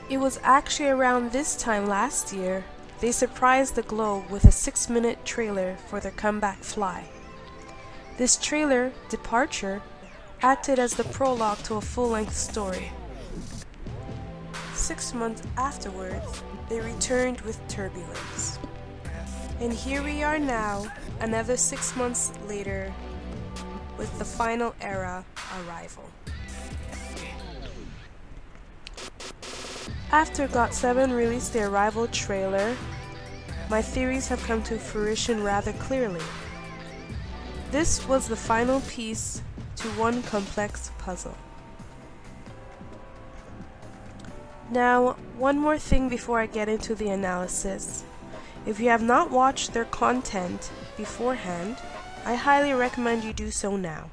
It was actually around this time last year they surprised the globe with a 6-minute trailer for their comeback Fly. This trailer, Departure, acted as the prologue to a full-length story. 6 months afterwards, they returned with Turbulence. And here we are now, another 6 months later, with the final era, Arrival. After GOT7 released the Arrival trailer, my theories have come to fruition rather clearly. This was the final piece to one complex puzzle. Now, one more thing before I get into the analysis. If you have not watched their content beforehand, I highly recommend you do so now.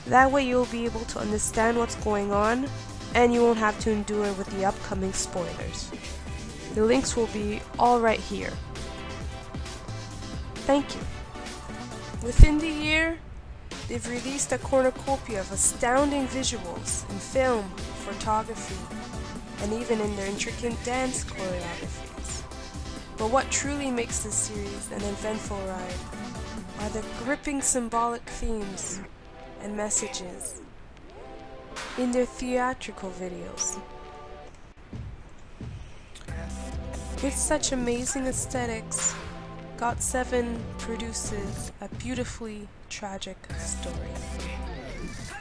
That way you'll be able to understand what's going on, and you won't have to endure with the upcoming spoilers. The links will be all right here. Thank you. Within the year, they've released a cornucopia of astounding visuals in film, photography, and even in their intricate dance choreographies. But what truly makes this series an eventful ride are the gripping symbolic themes and messages in their theatrical videos. With such amazing aesthetics, GOT7 produces a beautifully tragic story.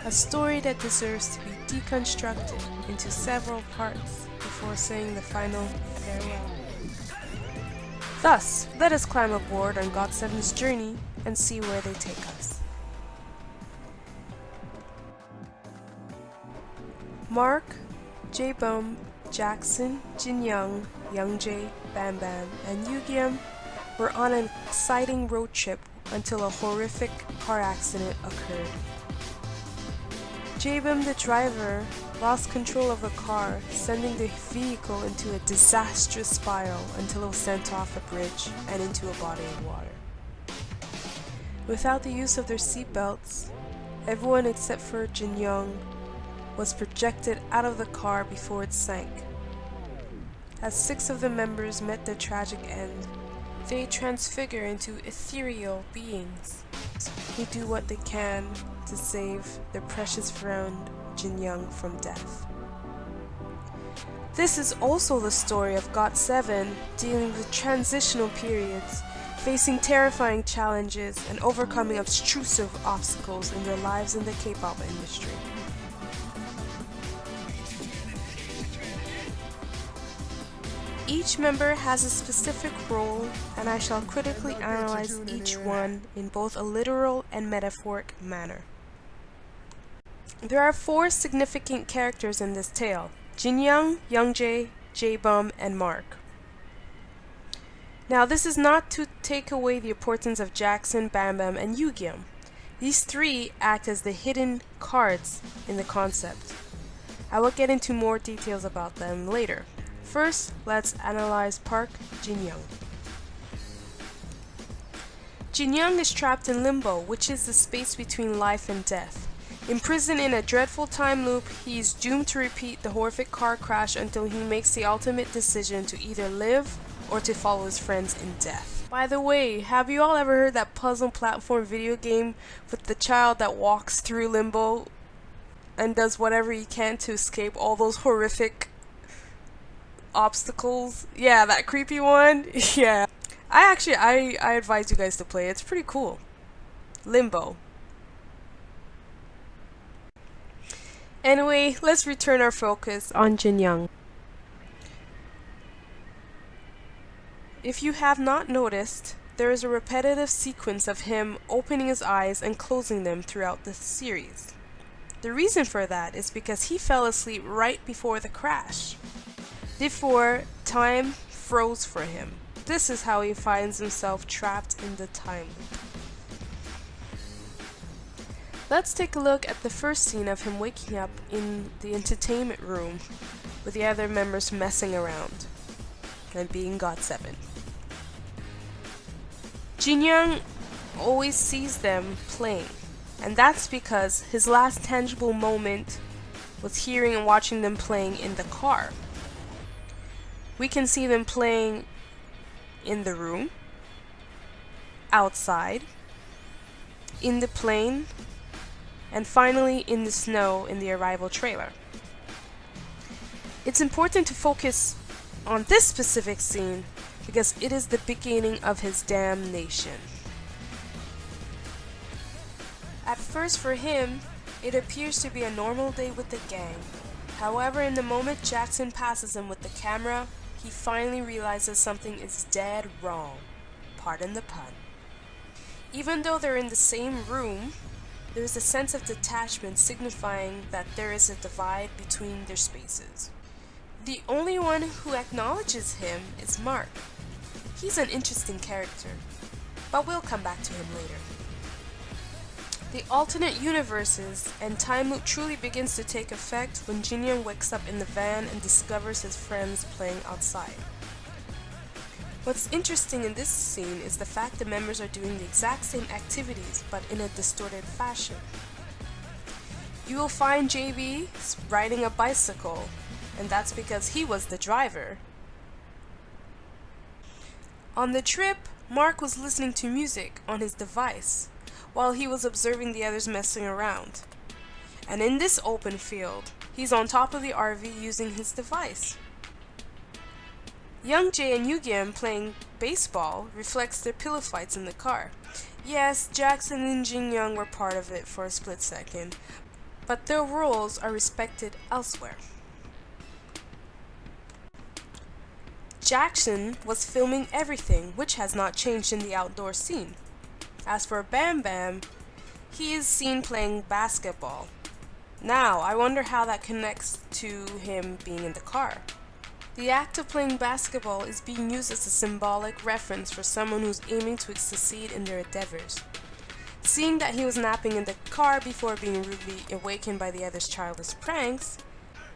A story that deserves to be deconstructed into several parts before saying the final farewell. Thus, let us climb aboard on GOT7's journey and see where they take us. Mark, J-Bum, Jackson, Jinyoung, Youngjae, Bam Bam, and Youngjae were on an exciting road trip until a horrific car accident occurred. J-Bum, the driver, lost control of the car, sending the vehicle into a disastrous spiral until it was sent off a bridge and into a body of water. Without the use of their seatbelts, everyone except for Jinyoung was projected out of the car before it sank. As 6 of the members met their tragic end, they transfigure into ethereal beings who do what they can to save their precious friend Jinyoung from death. This is also the story of GOT7 dealing with transitional periods, facing terrifying challenges and overcoming obtrusive obstacles in their lives in the K-pop industry. Each member has a specific role, and I shall critically analyze each one in both a literal and metaphoric manner. There are 4 significant characters in this tale: Jinyoung, Youngjae, J-Bum, and Mark. Now, this is not to take away the importance of Jackson, Bam Bam, and Youngjae. These 3 act as the hidden cards in the concept. I will get into more details about them later. First, let's analyze Park Jinyoung. Jinyoung is trapped in limbo, which is the space between life and death. Imprisoned in a dreadful time loop, he is doomed to repeat the horrific car crash until he makes the ultimate decision to either live or to follow his friends in death. By the way, have you all ever heard that puzzle platform video game with the child that walks through limbo and does whatever he can to escape all those horrific obstacles? Yeah, that creepy one. Yeah. I advise you guys to play it. It's pretty cool. Limbo. Anyway, let's return our focus on Jinyoung. If you have not noticed, there is a repetitive sequence of him opening his eyes and closing them throughout the series. The reason for that is because he fell asleep right before the crash. Therefore, time froze for him. This is how he finds himself trapped in the time loop. Let's take a look at the first scene of him waking up in the entertainment room with the other members messing around and being GOT7. Jinyoung always sees them playing, and that's because his last tangible moment was hearing and watching them playing in the car. We can see them playing in the room, outside, in the plane, and finally in the snow in the arrival trailer. It's important to focus on this specific scene because it is the beginning of his damnation. At first for him, it appears to be a normal day with the gang. However, in the moment Jackson passes him with the camera, he finally realizes something is dead wrong. Pardon the pun. Even though they're in the same room, there is a sense of detachment signifying that there is a divide between their spaces. The only one who acknowledges him is Mark. He's an interesting character, but we'll come back to him later. The alternate universes and time loop truly begins to take effect when Jinyoung wakes up in the van and discovers his friends playing outside. What's interesting in this scene is the fact the members are doing the exact same activities but in a distorted fashion. You will find JB riding a bicycle, and that's because he was the driver. On the trip, Mark was listening to music on his device while he was observing the others messing around. And in this open field, he's on top of the RV using his device. Youngjae and Youngjae playing baseball reflects their pillow fights in the car. Yes, Jackson and Jinyoung were part of it for a split second, but their roles are respected elsewhere. Jackson was filming everything, which has not changed in the outdoor scene. As for Bam Bam, he is seen playing basketball. Now, I wonder how that connects to him being in the car. The act of playing basketball is being used as a symbolic reference for someone who's aiming to succeed in their endeavors. Seeing that he was napping in the car before being rudely awakened by the other's childish pranks,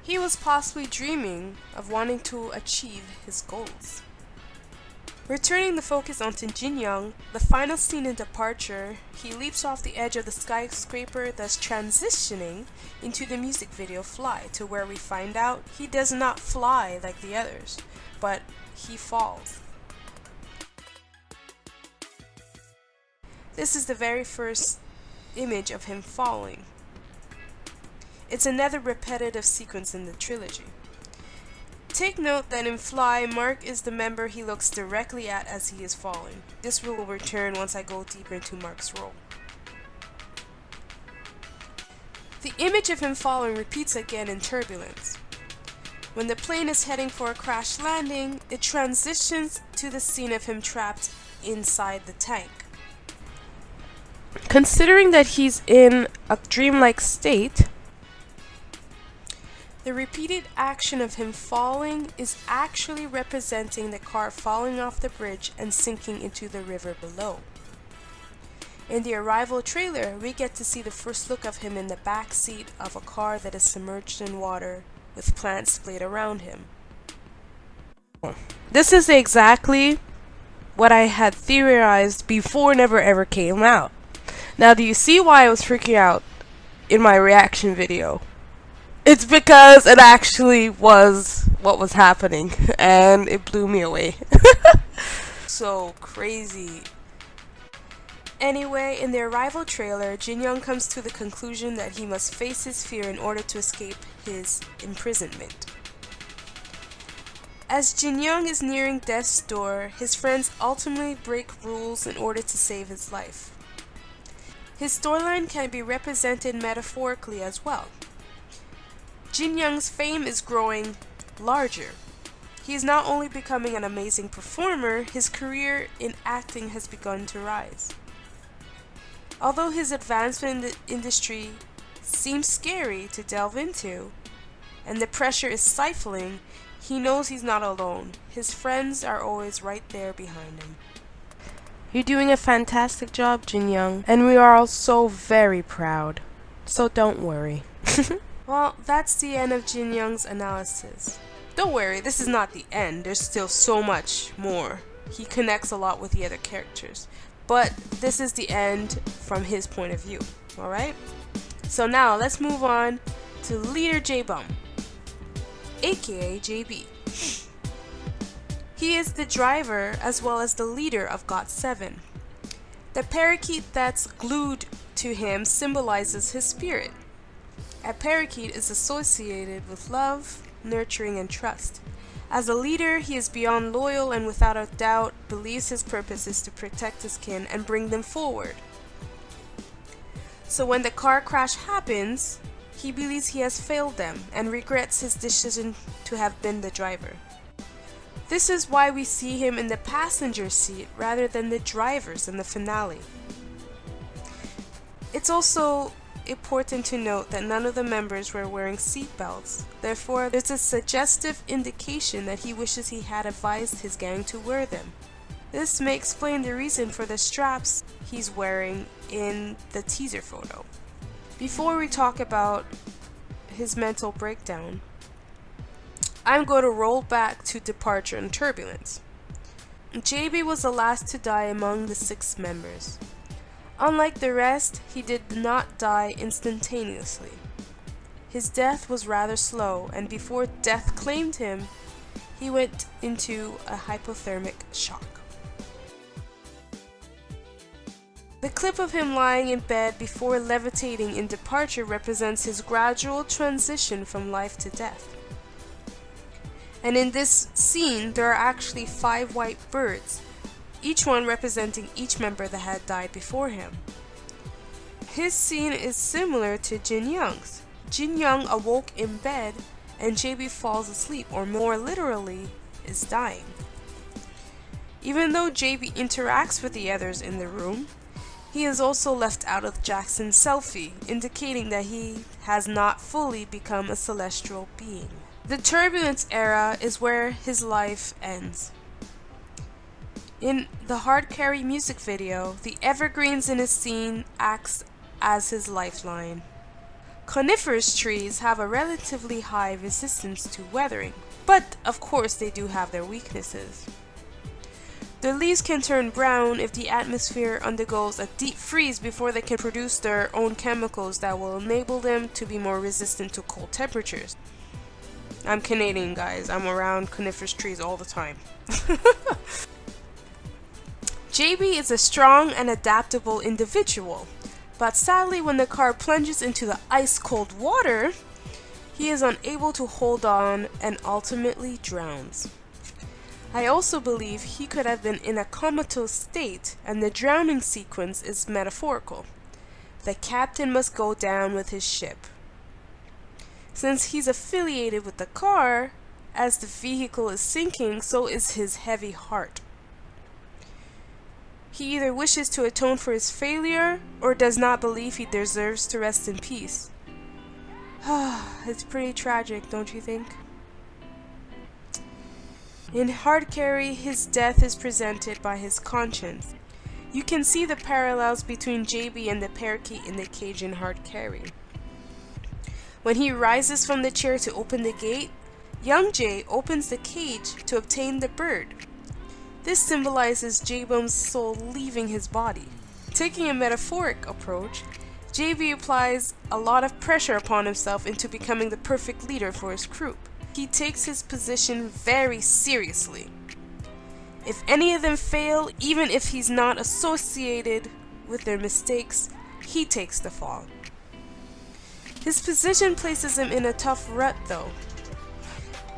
he was possibly dreaming of wanting to achieve his goals. Returning the focus onto Jinyoung, the final scene in Departure, he leaps off the edge of the skyscraper, thus transitioning into the music video Fly, to where we find out he does not fly like the others, but he falls. This is the very first image of him falling. It's another repetitive sequence in the trilogy. Take note that in Fly, Mark is the member he looks directly at as he is falling. This will return once I go deeper into Mark's role. The image of him falling repeats again in Turbulence. When the plane is heading for a crash landing, it transitions to the scene of him trapped inside the tank. Considering that he's in a dreamlike state, the repeated action of him falling is actually representing the car falling off the bridge and sinking into the river below. In the Arrival trailer, we get to see the first look of him in the back seat of a car that is submerged in water with plants splayed around him. This is exactly what I had theorized before Never Ever came out. Now, do you see why I was freaking out in my reaction video? It's because it actually was what was happening, and it blew me away. So crazy. Anyway, in the Arrival trailer, Jinyoung comes to the conclusion that he must face his fear in order to escape his imprisonment. As Jinyoung is nearing death's door, his friends ultimately break rules in order to save his life. His storyline can be represented metaphorically as well. Jinyoung's fame is growing larger. He is not only becoming an amazing performer, his career in acting has begun to rise. Although his advancement in the industry seems scary to delve into, and the pressure is stifling, he knows he's not alone. His friends are always right there behind him. You're doing a fantastic job, Jinyoung, and we are all so very proud. So don't worry. Well, that's the end of Jinyoung's analysis. Don't worry, this is not the end. There's still so much more. He connects a lot with the other characters. But this is the end from his point of view. Alright? So now let's move on to Leader J-Bum, aka JB. He is the driver as well as the leader of GOT7. The parakeet that's glued to him symbolizes his spirit. A parakeet is associated with love, nurturing, and trust. As a leader, he is beyond loyal and without a doubt believes his purpose is to protect his kin and bring them forward. So when the car crash happens, he believes he has failed them and regrets his decision to have been the driver. This is why we see him in the passenger seat rather than the driver's in the finale. It's also important to note that none of the members were wearing seatbelts. Therefore, there's a suggestive indication that he wishes he had advised his gang to wear them. This may explain the reason for the straps he's wearing in the teaser photo. Before we talk about his mental breakdown, I'm going to roll back to departure and turbulence. JB was the last to die among the 6 members. Unlike the rest, he did not die instantaneously. His death was rather slow, and before death claimed him, he went into a hypothermic shock. The clip of him lying in bed before levitating in departure represents his gradual transition from life to death. And in this scene, there are actually 5 white birds, each one representing each member that had died before him. His scene is similar to Jinyoung's. Jinyoung awoke in bed and JB falls asleep, or more literally, is dying. Even though JB interacts with the others in the room, he is also left out of Jackson's selfie, indicating that he has not fully become a celestial being. The turbulence era is where his life ends. In the Hard Carry music video, the evergreens in his scene acts as his lifeline. Coniferous trees have a relatively high resistance to weathering, but of course they do have their weaknesses. The leaves can turn brown if the atmosphere undergoes a deep freeze before they can produce their own chemicals that will enable them to be more resistant to cold temperatures. I'm Canadian, guys. I'm around coniferous trees all the time. JB is a strong and adaptable individual, but sadly when the car plunges into the ice-cold water, he is unable to hold on and ultimately drowns. I also believe he could have been in a comatose state, and the drowning sequence is metaphorical. The captain must go down with his ship. Since he's affiliated with the car, as the vehicle is sinking, so is his heavy heart. He either wishes to atone for his failure, or does not believe he deserves to rest in peace. It's pretty tragic, don't you think? In Hard Carry, his death is presented by his conscience. You can see the parallels between JB and the parakeet in the cage in Hard Carry. When he rises from the chair to open the gate, Youngjae opens the cage to obtain the bird. This symbolizes J-Bum's soul leaving his body. Taking a metaphoric approach, JB applies a lot of pressure upon himself into becoming the perfect leader for his group. He takes his position very seriously. If any of them fail, even if he's not associated with their mistakes, he takes the fall. His position places him in a tough rut though.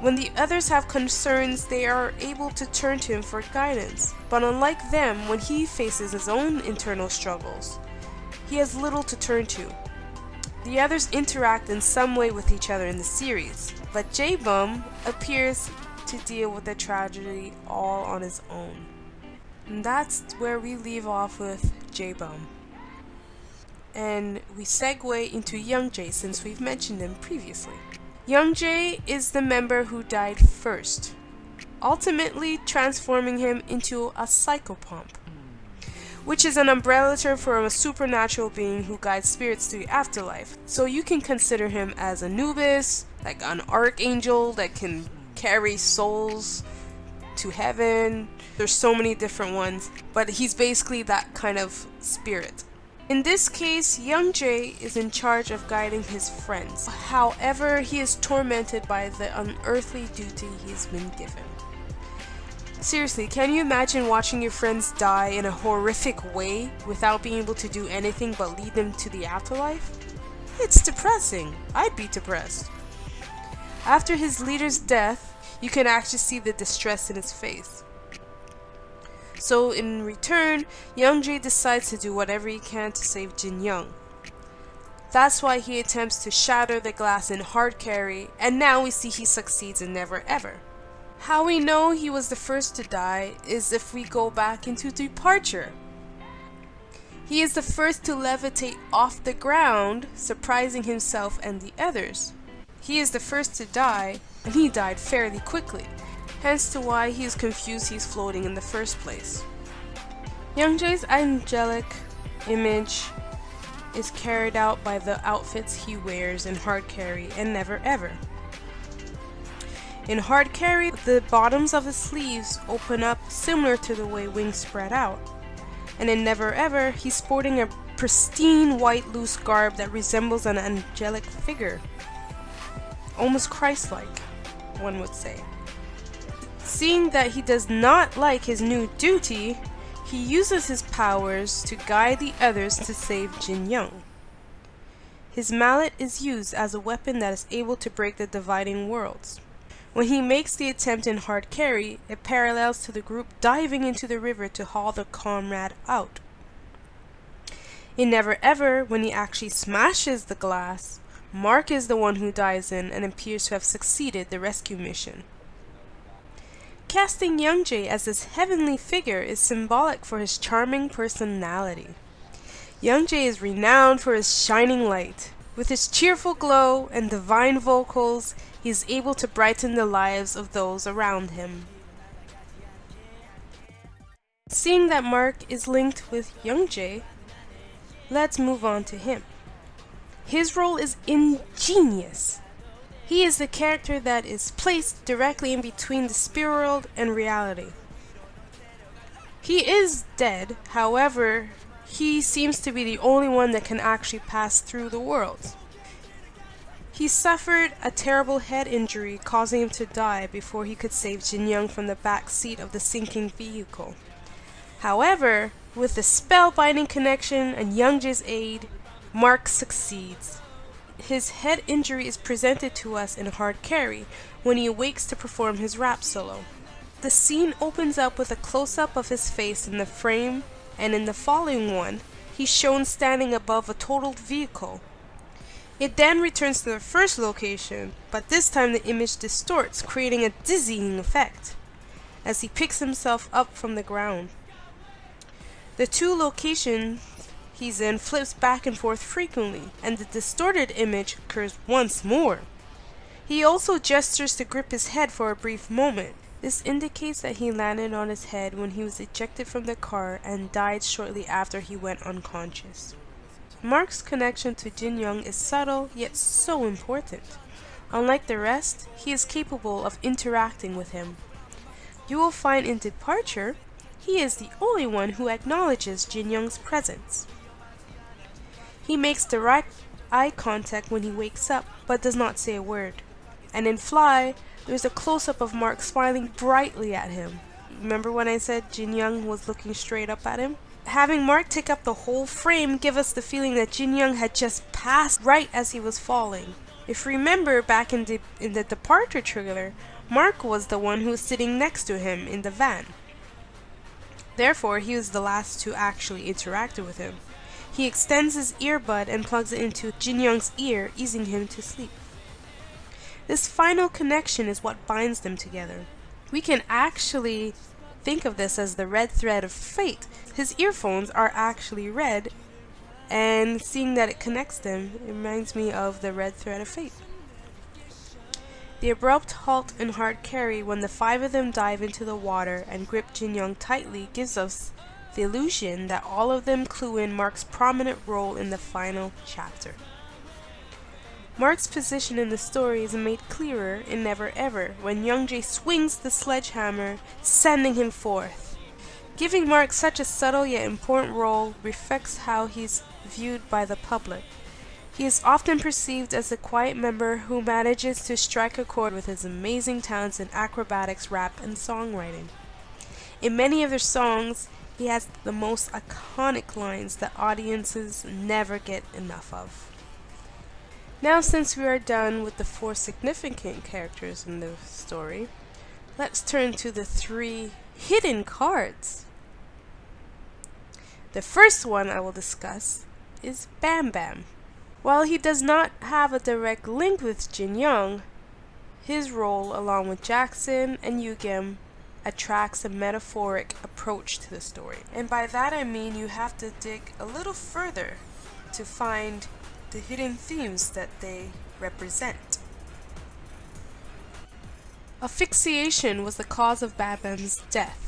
When the others have concerns, they are able to turn to him for guidance. But unlike them, when he faces his own internal struggles, he has little to turn to. The others interact in some way with each other in the series, but J-Bum appears to deal with the tragedy all on his own. And that's where we leave off with J-Bum. And we segue into Youngjae since we've mentioned him previously. Youngjae is the member who died first, ultimately transforming him into a psychopomp, which is an umbrella term for a supernatural being who guides spirits to the afterlife. So you can consider him as Anubis, like an archangel that can carry souls to heaven. There's so many different ones, but he's basically that kind of spirit. In this case, Youngjae is in charge of guiding his friends. However, he is tormented by the unearthly duty he's been given. Seriously, can you imagine watching your friends die in a horrific way without being able to do anything but lead them to the afterlife? It's depressing. I'd be depressed. After his leader's death, you can actually see the distress in his face. So in return, Youngjae decides to do whatever he can to save Jinyoung. That's why he attempts to shatter the glass in hard carry, and now we see he succeeds in Never Ever. How we know he was the first to die is if we go back into Departure. He is the first to levitate off the ground, surprising himself and the others. He is the first to die, and he died fairly quickly, hence to why he is confused he's floating in the first place. Youngjae's angelic image is carried out by the outfits he wears in Hard Carry and Never Ever. In Hard Carry, the bottoms of his sleeves open up similar to the way wings spread out. And in Never Ever, he's sporting a pristine white loose garb that resembles an angelic figure. Almost Christ-like, one would say. Seeing that he does not like his new duty, he uses his powers to guide the others to save Jinyoung. His mallet is used as a weapon that is able to break the dividing worlds. When he makes the attempt in Hard Carry, it parallels to the group diving into the river to haul the comrade out. In Never Ever, when he actually smashes the glass, Mark is the one who dives in and appears to have succeeded the rescue mission. Casting Youngjae as this heavenly figure is symbolic for his charming personality. Youngjae is renowned for his shining light. With his cheerful glow and divine vocals, he is able to brighten the lives of those around him. Seeing that Mark is linked with Youngjae, let's move on to him. His role is ingenious. He is the character that is placed directly in between the spirit world and reality. He is dead, however, he seems to be the only one that can actually pass through the worlds. He suffered a terrible head injury, causing him to die before he could save Jinyoung from the back seat of the sinking vehicle. However, with the spellbinding connection and Youngjae's aid, Mark succeeds. His head injury is presented to us in Hard Carry when he awakes to perform his rap solo. The scene opens up with a close-up of his face in the frame, and in the following one, he's shown standing above a totaled vehicle. It then returns to the first location, but this time the image distorts, creating a dizzying effect, as he picks himself up from the ground. The two locations he's in flips back and forth frequently, and the distorted image occurs once more. He also gestures to grip his head for a brief moment. This indicates that he landed on his head when he was ejected from the car and died shortly after he went unconscious. Mark's connection to Jinyoung is subtle yet so important. Unlike the rest, he is capable of interacting with him. You will find in Departure, he is the only one who acknowledges Jinyoung's presence. He makes direct eye contact when he wakes up, but does not say a word. And in Fly, there's a close-up of Mark smiling brightly at him. Remember when I said Jinyoung was looking straight up at him? Having Mark take up the whole frame give us the feeling that Jinyoung had just passed right as he was falling. If you remember back in the Departure trailer, Mark was the one who was sitting next to him in the van. Therefore, he was the last to actually interact with him. He extends his earbud and plugs it into Jinyoung's ear, easing him to sleep. This final connection is what binds them together. We can actually think of this as the red thread of fate. His earphones are actually red, and seeing that it connects them, it reminds me of the red thread of fate. The abrupt halt in Hard Carry when the five of them dive into the water and grip Jinyoung tightly gives us the illusion that all of them clue in Mark's prominent role in the final chapter. Mark's position in the story is made clearer in Never Ever when Youngjae swings the sledgehammer, sending him forth. Giving Mark such a subtle yet important role reflects how he's viewed by the public. He is often perceived as a quiet member who manages to strike a chord with his amazing talents in acrobatics, rap, and songwriting. In many of their songs, he has the most iconic lines that audiences never get enough of. Now, since we are done with the 4 significant characters in the story, let's turn to the 3 hidden cards. The first one I will discuss is Bam Bam. While he does not have a direct link with Jinyoung, his role along with Jackson and Youngjae attracts a metaphoric approach to the story. And by that I mean you have to dig a little further to find the hidden themes that they represent. Asphyxiation was the cause of Bam Bam's death.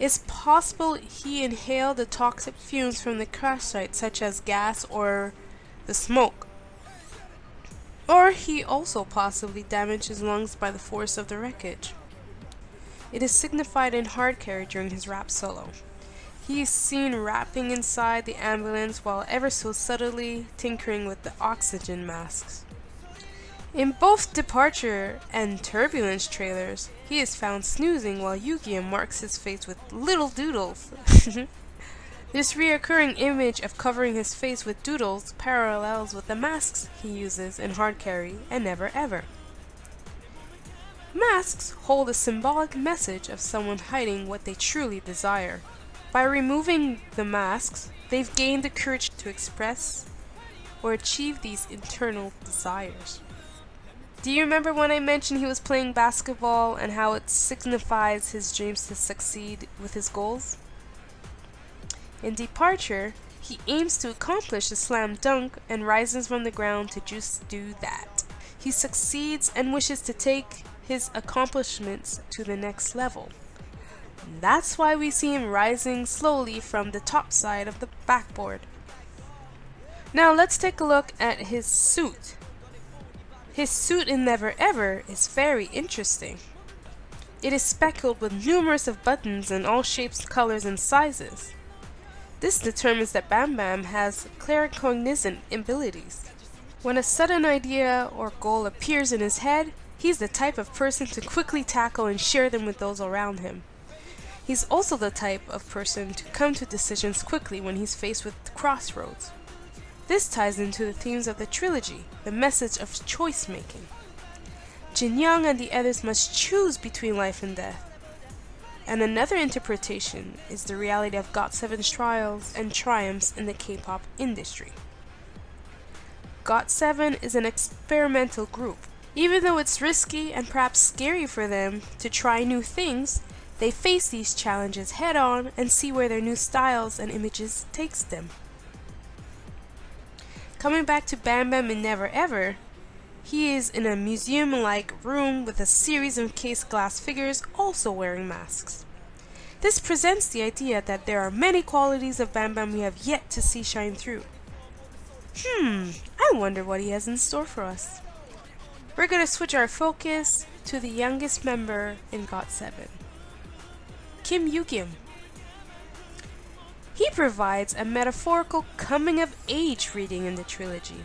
It's possible he inhaled the toxic fumes from the crash site, such as gas or the smoke. Or he also possibly damaged his lungs by the force of the wreckage. It is signified in hard carry during his rap solo. He is seen rapping inside the ambulance while ever so subtly tinkering with the oxygen masks. In both Departure and Turbulence trailers, he is found snoozing while Youngjae marks his face with little doodles. This reoccurring image of covering his face with doodles parallels with the masks he uses in Hard Carry and Never Ever. Masks hold a symbolic message of someone hiding what they truly desire. By removing the masks, they've gained the courage to express or achieve these internal desires. Do you remember when I mentioned he was playing basketball and how it signifies his dreams to succeed with his goals? In Departure, he aims to accomplish a slam dunk and rises from the ground to just do that. He succeeds and wishes to take his accomplishments to the next level. That's why we see him rising slowly from the top side of the backboard. Now let's take a look at his suit. His suit in Never Ever is very interesting. It is speckled with numerous of buttons in all shapes, colors, and sizes. This determines that Bam Bam has claircognizant abilities. When a sudden idea or goal appears in his head, he's the type of person to quickly tackle and share them with those around him. He's also the type of person to come to decisions quickly when he's faced with crossroads. This ties into the themes of the trilogy, the message of choice making. Jinyoung and the others must choose between life and death. And another interpretation is the reality of GOT7's trials and triumphs in the K-pop industry. GOT7 is an experimental group. Even though it's risky and perhaps scary for them to try new things, they face these challenges head on and see where their new styles and images takes them. Coming back to Bam Bam in Never Ever, he is in a museum-like room with a series of encased glass figures also wearing masks. This presents the idea that there are many qualities of Bam Bam we have yet to see shine through. I wonder what he has in store for us. We're going to switch our focus to the youngest member in GOT7, Kim Youngjae. He provides a metaphorical coming-of-age reading in the trilogy.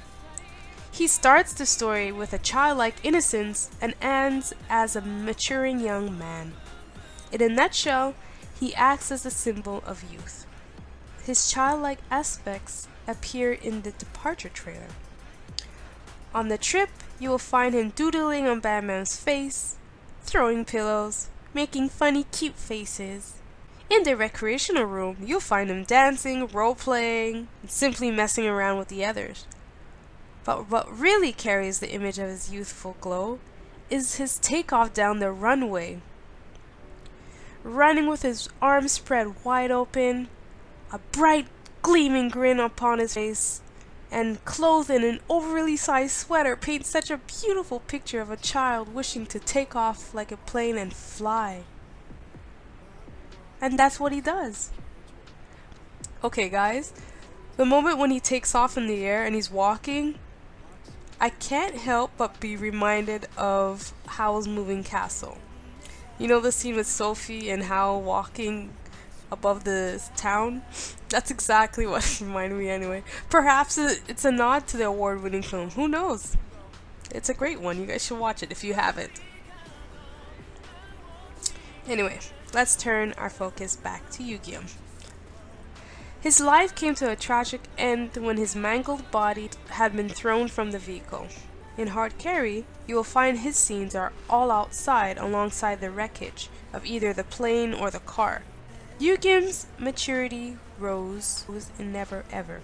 He starts the story with a childlike innocence and ends as a maturing young man. In a nutshell, he acts as a symbol of youth. His childlike aspects appear in the Departure trailer. On the trip, you will find him doodling on Bam Bam's face, throwing pillows, making funny cute faces. In the recreational room, you'll find him dancing, role-playing, and simply messing around with the others. But what really carries the image of his youthful glow is his takeoff down the runway. Running with his arms spread wide open, a bright gleaming grin upon his face, and clothed in an overly sized sweater paints such a beautiful picture of a child wishing to take off like a plane and fly. And that's what he does. Okay guys, the moment when he takes off in the air and he's walking, I can't help but be reminded of Howl's Moving Castle. You know the scene with Sophie and Howl walking above the town? That's exactly what it reminded me anyway. Perhaps it's a nod to the award-winning film. Who knows? It's a great one. You guys should watch it if you haven't. Anyway, let's turn our focus back to Youngjae. His life came to a tragic end when his mangled body had been thrown from the vehicle. In Hard Carry, you will find his scenes are all outside alongside the wreckage of either the plane or the car. Youngjae's maturity rose in Never Ever,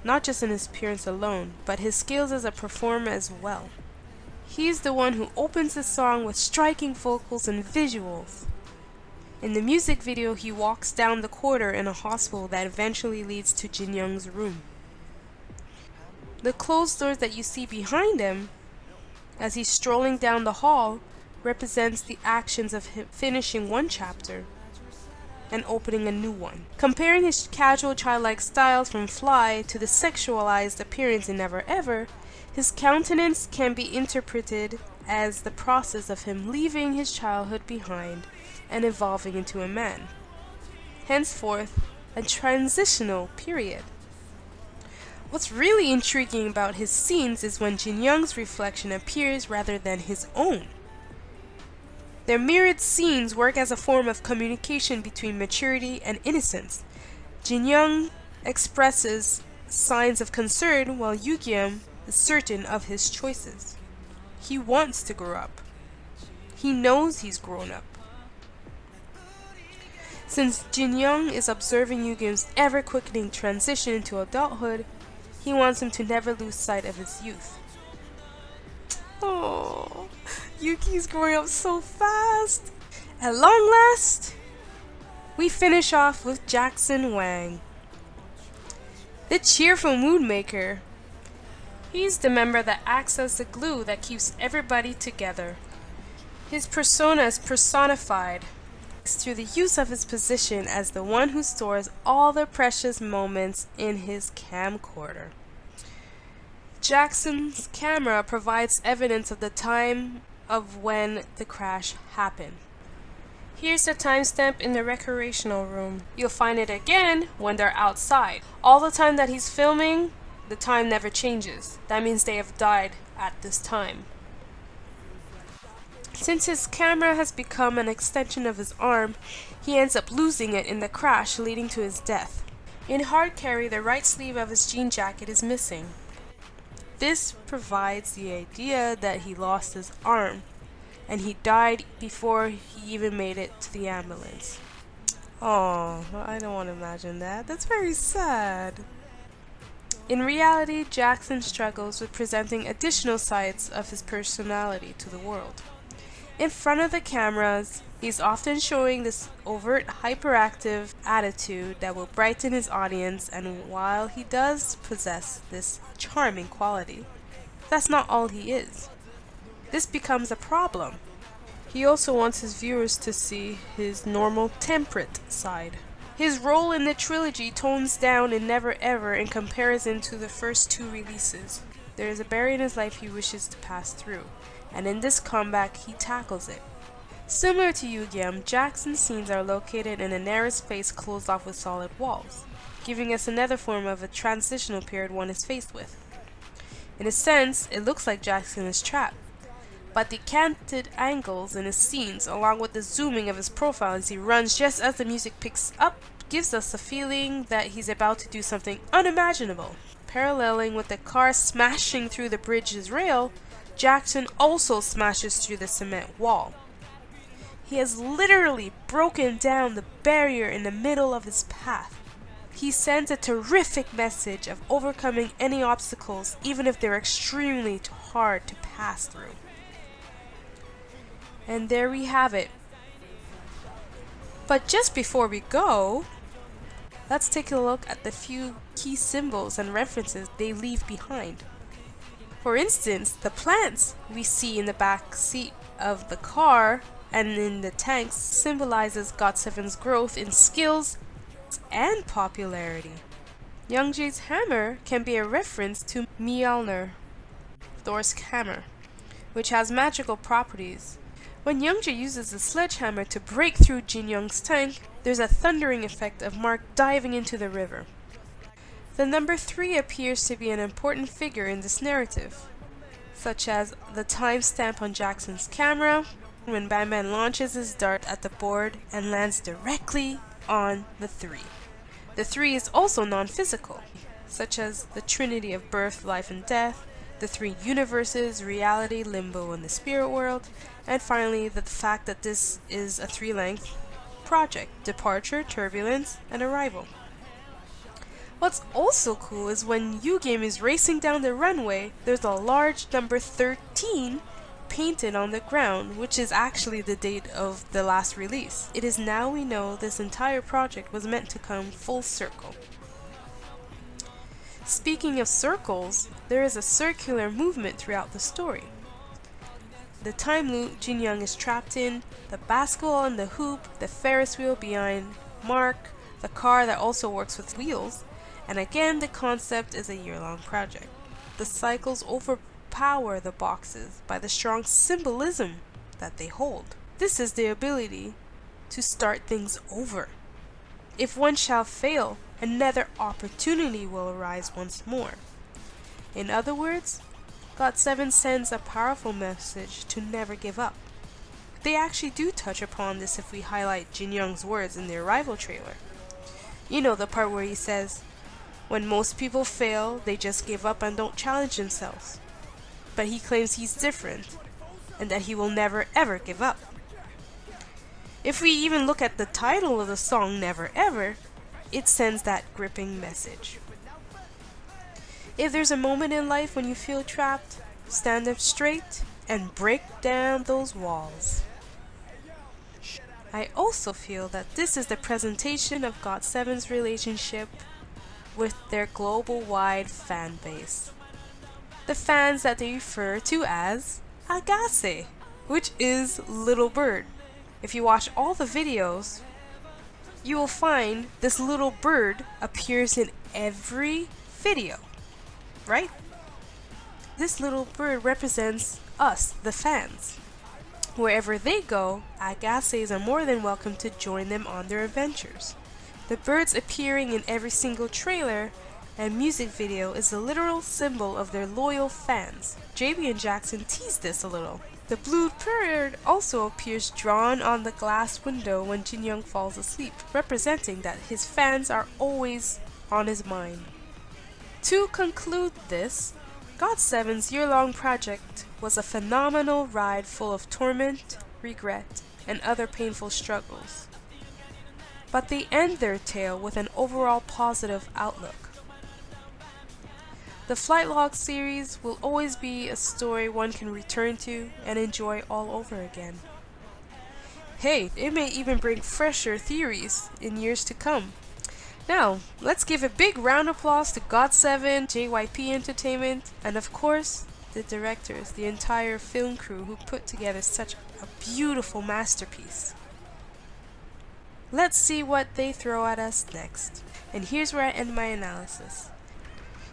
not just in his appearance alone, but his skills as a performer as well. He's the one who opens the song with striking vocals and visuals. In the music video, he walks down the corridor in a hospital that eventually leads to Jinyoung's room. The closed doors that you see behind him as he's strolling down the hall represents the actions of him finishing one chapter and opening a new one. Comparing his casual childlike styles from Fly to the sexualized appearance in Never Ever, his countenance can be interpreted as the process of him leaving his childhood behind and evolving into a man. Henceforth, a transitional period. What's really intriguing about his scenes is when Jinyoung's reflection appears rather than his own. Their mirrored scenes work as a form of communication between maturity and innocence. Jinyoung expresses signs of concern while Youngjae is certain of his choices. He wants to grow up. He knows he's grown up. Since Jinyoung is observing Youngjae's ever-quickening transition into adulthood, he wants him to never lose sight of his youth. Oh, Yuki's growing up so fast. At long last, we finish off with Jackson Wang, the cheerful mood maker. He's the member that acts as the glue that keeps everybody together. His persona is personified through the use of his position as the one who stores all the precious moments in his camcorder. Jackson's camera provides evidence of the time of when the crash happened. Here's the timestamp in the recreational room. You'll find it again when they're outside. All the time that he's filming, the time never changes. That means they have died at this time. Since his camera has become an extension of his arm, he ends up losing it in the crash, leading to his death. In Hard Carry, the right sleeve of his jean jacket is missing. This provides the idea that he lost his arm, and he died before he even made it to the ambulance. Oh, I don't want to imagine that. That's very sad. In reality, Jackson struggles with presenting additional sides of his personality to the world. In front of the cameras, he's often showing this overt, hyperactive attitude that will brighten his audience, and while he does possess this charming quality, that's not all he is. This becomes a problem. He also wants his viewers to see his normal, temperate side. His role in the trilogy tones down in Never Ever in comparison to the first two releases. There is a barrier in his life he wishes to pass through, and in this comeback, he tackles it. Similar to Youngjae, Jackson's scenes are located in a narrow space closed off with solid walls, giving us another form of a transitional period one is faced with. In a sense, it looks like Jackson is trapped, but the canted angles in his scenes, along with the zooming of his profile as he runs just as the music picks up, gives us a feeling that he's about to do something unimaginable. Paralleling with the car smashing through the bridge's rail, Jackson also smashes through the cement wall. He has literally broken down the barrier in the middle of his path. He sends a terrific message of overcoming any obstacles, even if they're extremely hard to pass through. And there we have it. But just before we go, let's take a look at the few key symbols and references they leave behind. For instance, the plants we see in the back seat of the car and in the tanks symbolizes GOT7's growth in skills and popularity. Youngjae's hammer can be a reference to Mjolnir, Thor's hammer, which has magical properties. When Youngjae uses the sledgehammer to break through Jinyoung's tank, there's a thundering effect of Mark diving into the river. The number 3 appears to be an important figure in this narrative, such as the timestamp on Jackson's camera, when Banban launches his dart at the board and lands directly on the 3. The 3 is also non-physical, such as the trinity of birth, life, and death, the 3 universes, reality, limbo, and the spirit world, and finally the fact that this is a 3-length project: departure, turbulence, and arrival. What's also cool is when Youngjae is racing down the runway, there's a large number 13 painted on the ground, which is actually the date of the last release. It is now we know this entire project was meant to come full circle. Speaking of circles, there is a circular movement throughout the story. The time loop Jinyoung is trapped in, the basketball and the hoop, the Ferris wheel behind Mark, the car that also works with wheels, and again the concept is a year-long project. The cycles overpower the boxes by the strong symbolism that they hold. This is the ability to start things over. If one shall fail, another opportunity will arise once more. In other words, GOT7 sends a powerful message to never give up. They actually do touch upon this if we highlight Jinyoung's words in the Arrival trailer. You know, the part where he says, "When most people fail, they just give up and don't challenge themselves." But he claims he's different, and that he will never ever give up. If we even look at the title of the song, Never Ever, it sends that gripping message. If there's a moment in life when you feel trapped, stand up straight and break down those walls. I also feel that this is the presentation of GOT7's relationship with their global-wide fan base. The fans that they refer to as Agase, which is little bird. If you watch all the videos, you will find this little bird appears in every video, right? This little bird represents us, the fans. Wherever they go, Agases are more than welcome to join them on their adventures. The birds appearing in every single trailer and music video is a literal symbol of their loyal fans. JB and Jackson teased this a little. The blue bird also appears drawn on the glass window when Jinyoung falls asleep, representing that his fans are always on his mind. To conclude this, GOT7's year-long project was a phenomenal ride full of torment, regret, and other painful struggles. But they end their tale with an overall positive outlook. The Flight Log series will always be a story one can return to and enjoy all over again. Hey, it may even bring fresher theories in years to come. Now, let's give a big round of applause to GOT7, JYP Entertainment, and of course, the directors, the entire film crew who put together such a beautiful masterpiece. Let's see what they throw at us next. And here's where I end my analysis.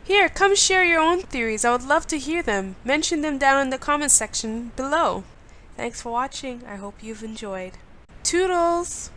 Here, come share your own theories. I would love to hear them. Mention them down in the comment section below. Thanks for watching. I hope you've enjoyed. Toodles!